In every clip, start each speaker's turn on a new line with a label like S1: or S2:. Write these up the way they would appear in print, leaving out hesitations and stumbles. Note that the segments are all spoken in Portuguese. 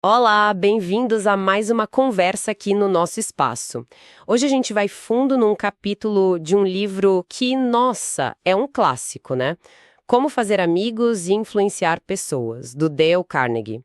S1: Olá, bem-vindos a mais uma conversa aqui no nosso espaço. Hoje a gente vai fundo num capítulo de um livro que, nossa, é um clássico, né? Como Fazer Amigos e Influenciar Pessoas, do Dale Carnegie.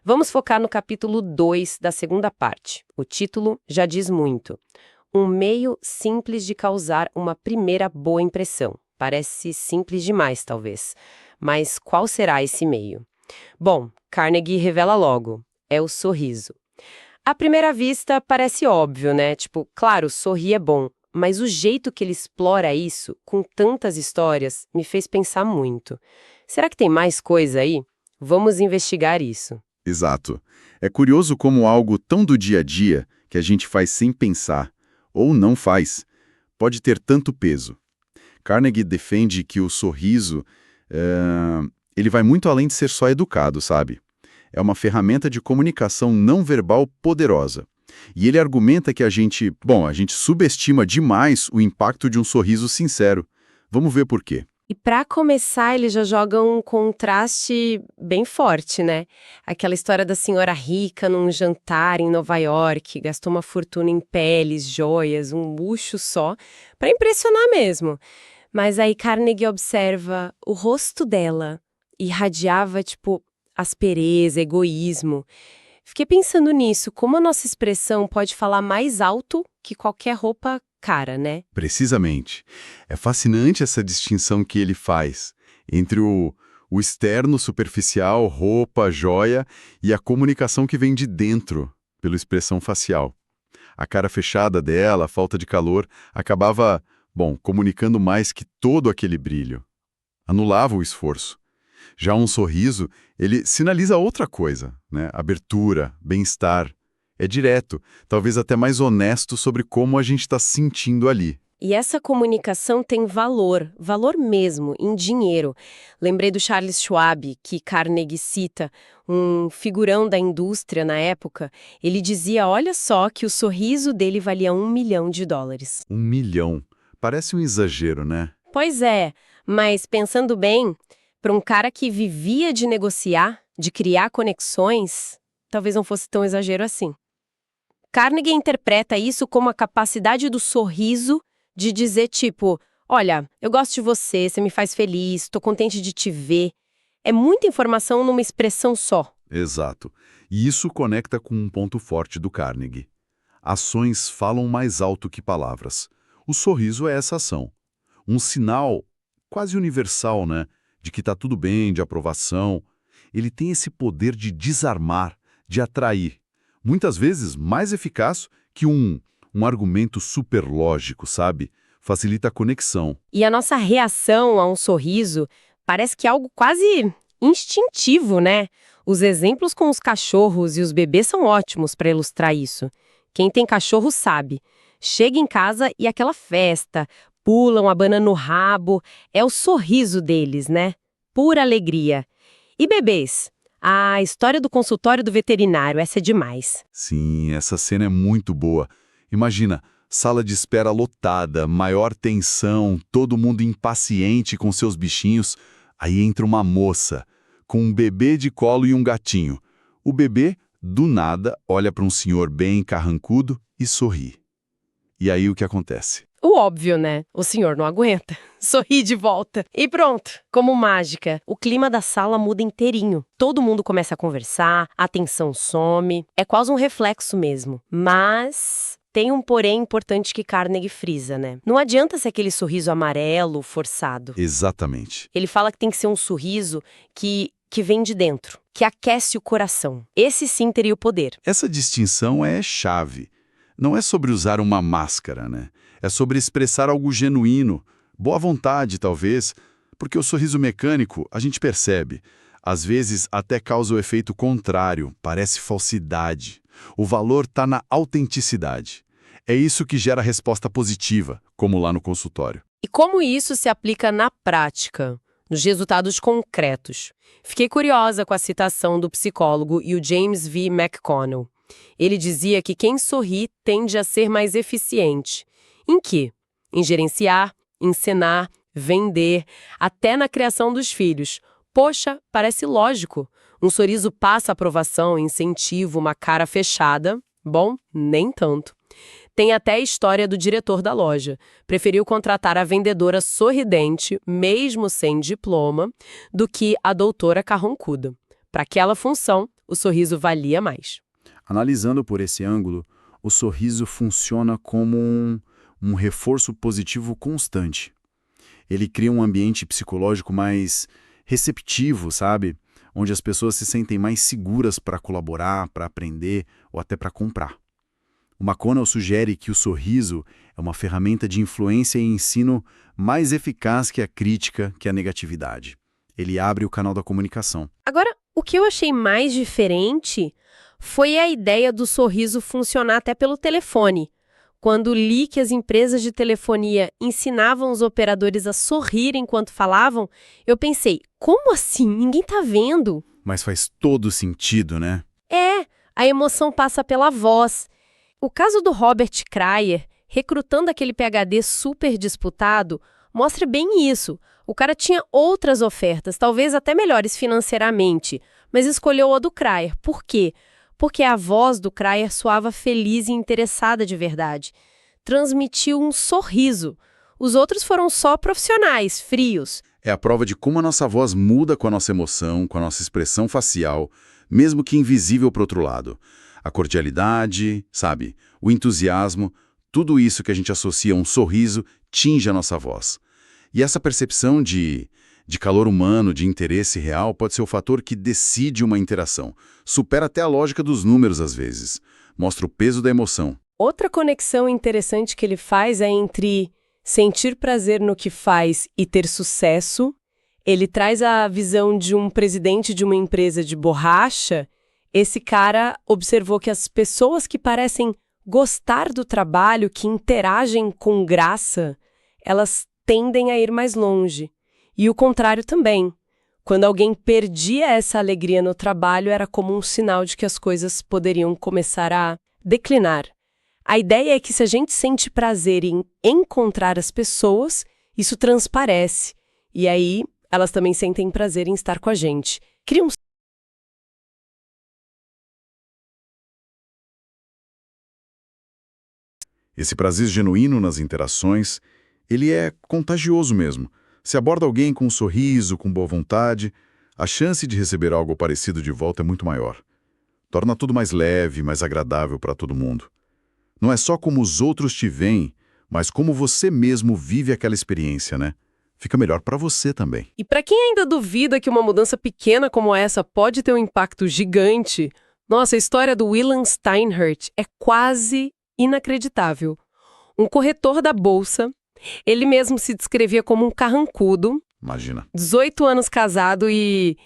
S1: Vamos focar no capítulo 2 da segunda parte. O título já diz muito. Um meio simples de causar uma primeira boa impressão. Parece simples demais, talvez. Mas qual será esse meio? Bom, Carnegie revela logo. É o sorriso. À primeira vista, parece óbvio, né? Tipo, claro, sorrir é bom, mas o jeito que ele explora isso, com tantas histórias, me fez pensar muito. Será que tem mais coisa aí? Vamos investigar isso.
S2: Exato. É curioso como algo tão do dia a dia, que a gente faz sem pensar, ou não faz, pode ter tanto peso. Carnegie defende que o sorriso, ele vai muito além de ser só educado, sabe? É uma ferramenta de comunicação não verbal poderosa. E ele argumenta que a gente subestima demais o impacto de um sorriso sincero. Vamos ver por quê.
S1: E para começar, ele já joga um contraste bem forte, né? Aquela história da senhora rica num jantar em Nova York, gastou uma fortuna em peles, joias, um luxo só, para impressionar mesmo. Mas aí Carnegie observa o rosto dela, irradiava, tipo, aspereza, egoísmo. Fiquei pensando nisso, como a nossa expressão pode falar mais alto que qualquer roupa cara, né?
S2: Precisamente. É fascinante essa distinção que ele faz entre o externo, superficial, roupa, joia, e a comunicação que vem de dentro, pela expressão facial. A cara fechada dela, a falta de calor, acabava, comunicando mais que todo aquele brilho. Anulava o esforço. Já um sorriso, ele sinaliza outra coisa, né? Abertura, bem-estar. É direto, talvez até mais honesto sobre como a gente está se sentindo ali.
S1: E essa comunicação tem valor, valor mesmo, em dinheiro. Lembrei do Charles Schwab, que Carnegie cita, um figurão da indústria na época. Ele dizia, olha só, que o sorriso dele valia US$ 1 milhão.
S2: 1 milhão. Parece um exagero, né?
S1: Pois é, mas pensando bem, para um cara que vivia de negociar, de criar conexões, talvez não fosse tão exagero assim. Carnegie interpreta isso como a capacidade do sorriso de dizer tipo, olha, eu gosto de você, você me faz feliz, estou contente de te ver. É muita informação numa expressão só.
S2: Exato. E isso conecta com um ponto forte do Carnegie. Ações falam mais alto que palavras. O sorriso é essa ação. Um sinal quase universal, né? De que está tudo bem, de aprovação. Ele tem esse poder de desarmar, de atrair. Muitas vezes mais eficaz que um argumento super lógico, sabe? Facilita a conexão.
S1: E a nossa reação a um sorriso parece que é algo quase instintivo, né? Os exemplos com os cachorros e os bebês são ótimos para ilustrar isso. Quem tem cachorro sabe. Chega em casa e aquela festa, pulam, abanando o rabo, é o sorriso deles, né? Pura alegria. E bebês? A história do consultório do veterinário, essa é demais.
S2: Sim, essa cena é muito boa. Imagina, sala de espera lotada, maior tensão, todo mundo impaciente com seus bichinhos. Aí entra uma moça, com um bebê de colo e um gatinho. O bebê, do nada, olha para um senhor bem carrancudo e sorri. E aí o que acontece?
S1: O óbvio, né? O senhor não aguenta. Sorri de volta. E pronto. Como mágica, o clima da sala muda inteirinho. Todo mundo começa a conversar, a tensão some. É quase um reflexo mesmo. Mas tem um porém importante que Carnegie frisa, né? Não adianta ser aquele sorriso amarelo, forçado.
S2: Exatamente.
S1: Ele fala que tem que ser um sorriso que vem de dentro, que aquece o coração. Esse sim teria o poder.
S2: Essa distinção é chave. Não é sobre usar uma máscara, né? É sobre expressar algo genuíno, boa vontade, talvez, porque o sorriso mecânico, a gente percebe, às vezes até causa o efeito contrário, parece falsidade. O valor está na autenticidade. É isso que gera resposta positiva, como lá no consultório.
S1: E como isso se aplica na prática, nos resultados concretos? Fiquei curiosa com a citação do psicólogo e o James V. McConnell. Ele dizia que quem sorri tende a ser mais eficiente. Em quê? Em gerenciar, encenar, vender, até na criação dos filhos. Poxa, parece lógico. Um sorriso passa aprovação, incentivo, uma cara fechada. Bom, nem tanto. Tem até a história do diretor da loja. Preferiu contratar a vendedora sorridente, mesmo sem diploma, do que a doutora carrancuda. Para aquela função, o sorriso valia mais.
S3: Analisando por esse ângulo, o sorriso funciona como um reforço positivo constante. Ele cria um ambiente psicológico mais receptivo, sabe? Onde as pessoas se sentem mais seguras para colaborar, para aprender ou até para comprar. O McConnell sugere que o sorriso é uma ferramenta de influência e ensino mais eficaz que a crítica, que a negatividade. Ele abre o canal da comunicação.
S1: Agora, o que eu achei mais diferente foi a ideia do sorriso funcionar até pelo telefone. Quando li que as empresas de telefonia ensinavam os operadores a sorrir enquanto falavam, eu pensei, como assim? Ninguém tá vendo.
S3: Mas faz todo sentido, né?
S1: A emoção passa pela voz. O caso do Robert Cryer, recrutando aquele PhD super disputado, mostra bem isso. O cara tinha outras ofertas, talvez até melhores financeiramente, mas escolheu a do Cryer. Por quê? Porque a voz do Cryer soava feliz e interessada de verdade. Transmitiu um sorriso. Os outros foram só profissionais, frios.
S2: É a prova de como a nossa voz muda com a nossa emoção, com a nossa expressão facial, mesmo que invisível para o outro lado. A cordialidade, sabe? O entusiasmo, tudo isso que a gente associa a um sorriso tinge a nossa voz. E essa percepção de calor humano, de interesse real, pode ser o fator que decide uma interação. Supera até a lógica dos números às vezes. Mostra o peso da emoção.
S1: Outra conexão interessante que ele faz é entre sentir prazer no que faz e ter sucesso. Ele traz a visão de um presidente de uma empresa de borracha. Esse cara observou que as pessoas que parecem gostar do trabalho, que interagem com graça, elas tendem a ir mais longe. E o contrário também. Quando alguém perdia essa alegria no trabalho, era como um sinal de que as coisas poderiam começar a declinar. A ideia é que se a gente sente prazer em encontrar as pessoas, isso transparece. E aí, elas também sentem prazer em estar com a gente. Cria um
S2: Esse prazer genuíno nas interações, ele é contagioso mesmo. Se aborda alguém com um sorriso, com boa vontade, a chance de receber algo parecido de volta é muito maior. Torna tudo mais leve, mais agradável para todo mundo. Não é só como os outros te veem, mas como você mesmo vive aquela experiência, né? Fica melhor para você também.
S1: E para quem ainda duvida que uma mudança pequena como essa pode ter um impacto gigante, nossa, a história do William Steinhardt é quase inacreditável. Um corretor da bolsa, ele mesmo se descrevia como um carrancudo,
S2: Imagina.
S1: 18 anos casado e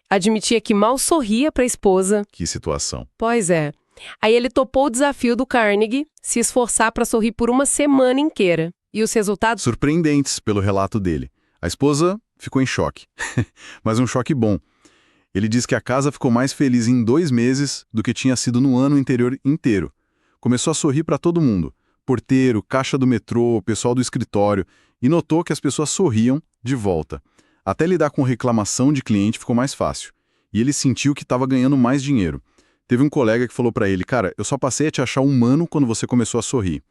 S1: admitia que mal sorria para a esposa.
S2: Que situação.
S1: Pois é. Aí ele topou o desafio do Carnegie, se esforçar para sorrir por uma semana inteira. E os resultados?
S2: Surpreendentes pelo relato dele. A esposa ficou em choque, mas um choque bom. Ele diz que a casa ficou mais feliz em 2 meses do que tinha sido no ano anterior inteiro. Começou a sorrir para todo mundo, porteiro, caixa do metrô, pessoal do escritório, e notou que as pessoas sorriam de volta. Até lidar com reclamação de cliente ficou mais fácil. E ele sentiu que estava ganhando mais dinheiro. Teve um colega que falou para ele, cara, eu só passei a te achar humano quando você começou a sorrir.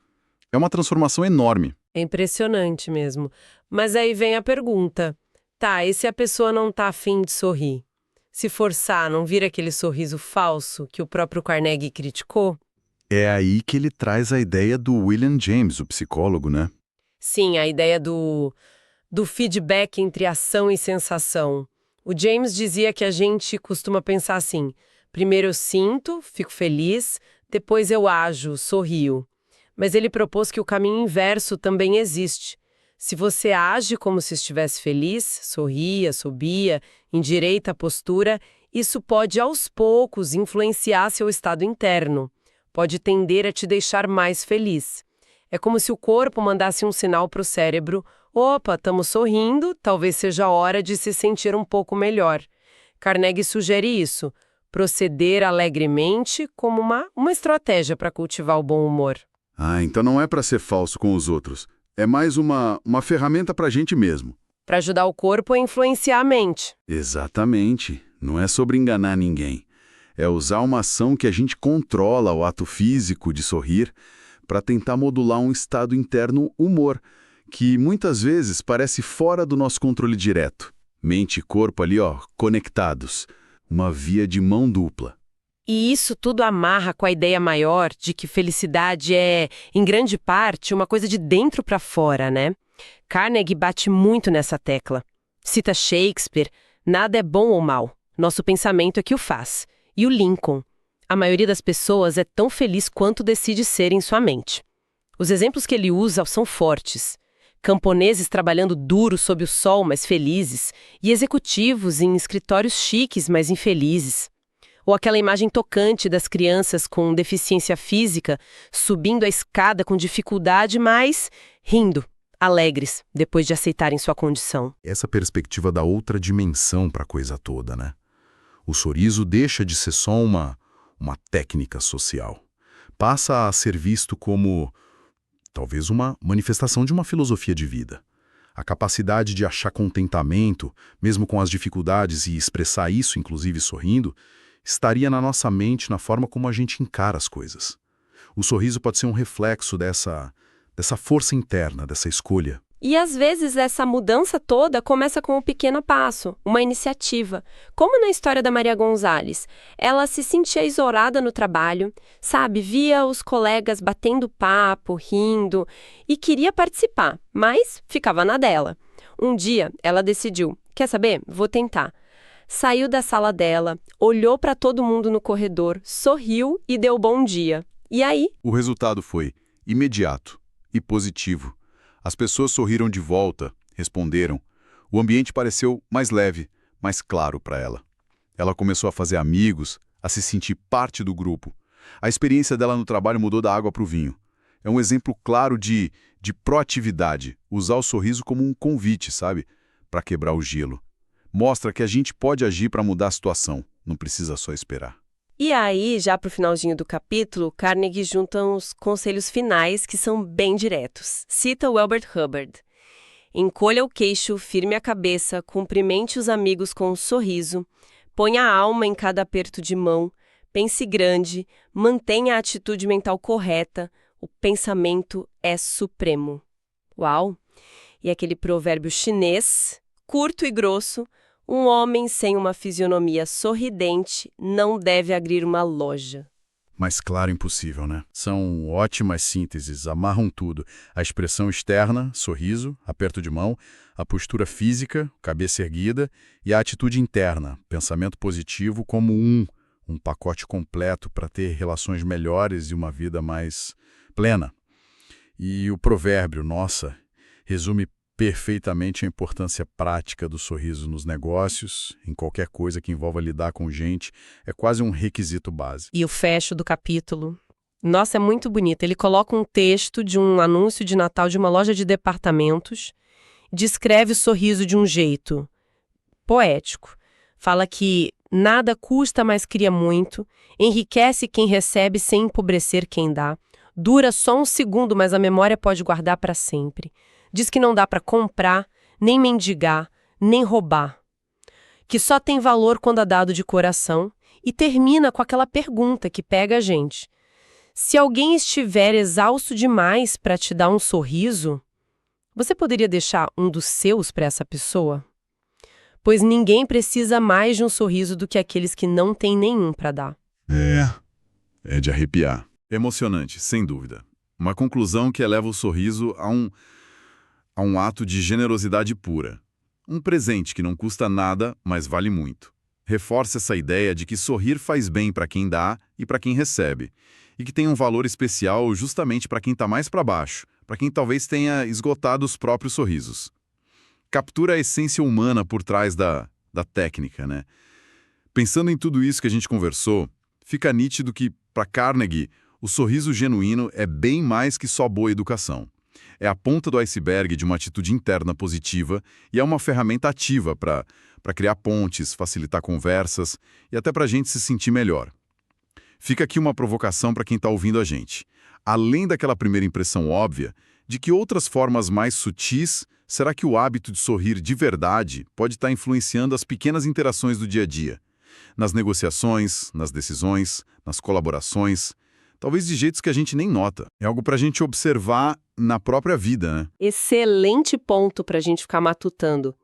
S2: É uma transformação enorme.
S1: É impressionante mesmo. Mas aí vem a pergunta. Tá, e se a pessoa não tá afim de sorrir? Se forçar, não vira aquele sorriso falso que o próprio Carnegie criticou?
S2: É aí que ele traz a ideia do William James, o psicólogo, né?
S1: Sim, a ideia do feedback entre ação e sensação. O James dizia que a gente costuma pensar assim, primeiro eu sinto, fico feliz, depois eu ajo, sorrio. Mas ele propôs que o caminho inverso também existe. Se você age como se estivesse feliz, sorria, subia, endireita a postura, isso pode aos poucos influenciar seu estado interno. Pode tender a te deixar mais feliz. É como se o corpo mandasse um sinal para o cérebro, opa, estamos sorrindo, talvez seja a hora de se sentir um pouco melhor. Carnegie sugere isso, proceder alegremente como uma estratégia para cultivar o bom humor.
S2: Ah, então não é para ser falso com os outros. É mais uma ferramenta para a gente mesmo.
S1: Para ajudar o corpo a influenciar a mente.
S2: Exatamente. não é sobre enganar ninguém. É usar uma ação que a gente controla, o ato físico de sorrir, para tentar modular um estado interno humor, que muitas vezes parece fora do nosso controle direto. Mente e corpo ali, conectados. Uma via de mão dupla.
S1: E isso tudo amarra com a ideia maior de que felicidade é, em grande parte, uma coisa de dentro para fora, né? Carnegie bate muito nessa tecla. Cita Shakespeare, nada é bom ou mal, nosso pensamento é que o faz. E o Lincoln, a maioria das pessoas é tão feliz quanto decide ser em sua mente. Os exemplos que ele usa são fortes. Camponeses trabalhando duro sob o sol, mas felizes, e executivos em escritórios chiques, mas infelizes. Ou aquela imagem tocante das crianças com deficiência física subindo a escada com dificuldade, mas rindo, alegres, depois de aceitarem sua condição.
S2: Essa perspectiva dá outra dimensão para a coisa toda, né? O sorriso deixa de ser só uma técnica social. Passa a ser visto como, talvez, uma manifestação de uma filosofia de vida. A capacidade de achar contentamento, mesmo com as dificuldades, e expressar isso, inclusive sorrindo, estaria na nossa mente, na forma como a gente encara as coisas. O sorriso pode ser um reflexo dessa força interna, dessa escolha.
S4: E às vezes essa mudança toda começa com um pequeno passo, uma iniciativa. Como na história da Maria Gonzalez. Ela se sentia isolada no trabalho, sabe, via os colegas batendo papo, rindo, e queria participar, mas ficava na dela. Um dia ela decidiu, quer saber? Vou tentar. Saiu da sala dela, olhou para todo mundo no corredor, sorriu e deu bom dia. E aí?
S2: O resultado foi imediato e positivo. As pessoas sorriram de volta, responderam. O ambiente pareceu mais leve, mais claro para ela. Ela começou a fazer amigos, a se sentir parte do grupo. A experiência dela no trabalho mudou da água para o vinho. É um exemplo claro de proatividade, usar o sorriso como um convite, sabe? Para quebrar o gelo. Mostra que a gente pode agir para mudar a situação, não precisa só esperar.
S4: E aí, já para o finalzinho do capítulo, Carnegie junta uns conselhos finais que são bem diretos. Cita o Albert Hubbard. Encolha o queixo, firme a cabeça, cumprimente os amigos com um sorriso, ponha a alma em cada aperto de mão, pense grande, mantenha a atitude mental correta, o pensamento é supremo. Uau! E aquele provérbio chinês, curto e grosso, um homem sem uma fisionomia sorridente não deve abrir uma loja.
S2: Mais claro impossível, né? São ótimas sínteses, amarram tudo. A expressão externa, sorriso, aperto de mão, a postura física, cabeça erguida, e a atitude interna, pensamento positivo como um pacote completo para ter relações melhores e uma vida mais plena. E o provérbio, nossa, resume perfeitamente a importância prática do sorriso nos negócios, em qualquer coisa que envolva lidar com gente, é quase um requisito básico.
S1: E o fecho do capítulo. Nossa, é muito bonito. Ele coloca um texto de um anúncio de Natal de uma loja de departamentos, descreve o sorriso de um jeito poético. Fala que nada custa, mas cria muito, enriquece quem recebe sem empobrecer quem dá, dura só um segundo, mas a memória pode guardar para sempre. Diz que não dá para comprar, nem mendigar, nem roubar. Que só tem valor quando é dado de coração e termina com aquela pergunta que pega a gente. Se alguém estiver exausto demais para te dar um sorriso, você poderia deixar um dos seus para essa pessoa? Pois ninguém precisa mais de um sorriso do que aqueles que não têm nenhum para dar.
S2: É de arrepiar. Emocionante, sem dúvida. Uma conclusão que eleva o sorriso a um ato de generosidade pura. Um presente que não custa nada, mas vale muito. Reforça essa ideia de que sorrir faz bem para quem dá e para quem recebe, e que tem um valor especial justamente para quem está mais para baixo, para quem talvez tenha esgotado os próprios sorrisos. Captura a essência humana por trás da técnica, né? Pensando em tudo isso que a gente conversou, fica nítido que, para Carnegie, o sorriso genuíno é bem mais que só boa educação. É a ponta do iceberg de uma atitude interna positiva e é uma ferramenta ativa para criar pontes, facilitar conversas e até para a gente se sentir melhor. Fica aqui uma provocação para quem está ouvindo a gente. Além daquela primeira impressão óbvia, de que outras formas mais sutis, será que o hábito de sorrir de verdade pode estar influenciando as pequenas interações do dia a dia? nas negociações, nas decisões, nas colaborações, talvez de jeitos que a gente nem nota. É algo para a gente observar na própria vida, né?
S1: Excelente ponto para a gente ficar matutando.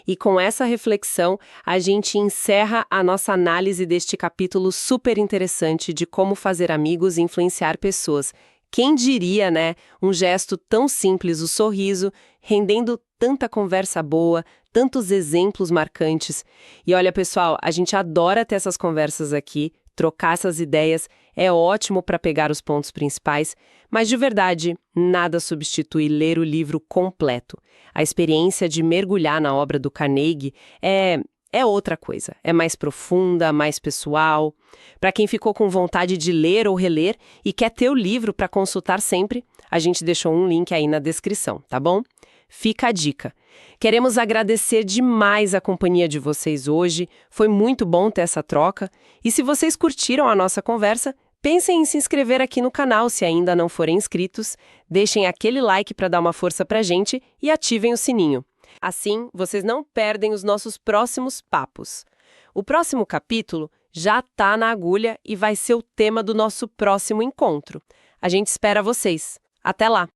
S1: E com essa reflexão, a gente encerra a nossa análise deste capítulo super interessante de como fazer amigos e influenciar pessoas. Quem diria, né? Um gesto tão simples, o sorriso, rendendo tanta conversa boa, tantos exemplos marcantes. E olha, pessoal, a gente adora ter essas conversas aqui, trocar essas ideias, é ótimo para pegar os pontos principais, mas de verdade, nada substitui ler o livro completo. A experiência de mergulhar na obra do Carnegie é outra coisa, é mais profunda, mais pessoal. Para quem ficou com vontade de ler ou reler e quer ter o livro para consultar sempre, a gente deixou um link aí na descrição, tá bom? Fica a dica. Queremos agradecer demais a companhia de vocês hoje, foi muito bom ter essa troca. E se vocês curtiram a nossa conversa, pensem em se inscrever aqui no canal se ainda não forem inscritos, deixem aquele like para dar uma força pra gente e ativem o sininho. Assim, vocês não perdem os nossos próximos papos. O próximo capítulo já tá na agulha e vai ser o tema do nosso próximo encontro. A gente espera vocês. Até lá!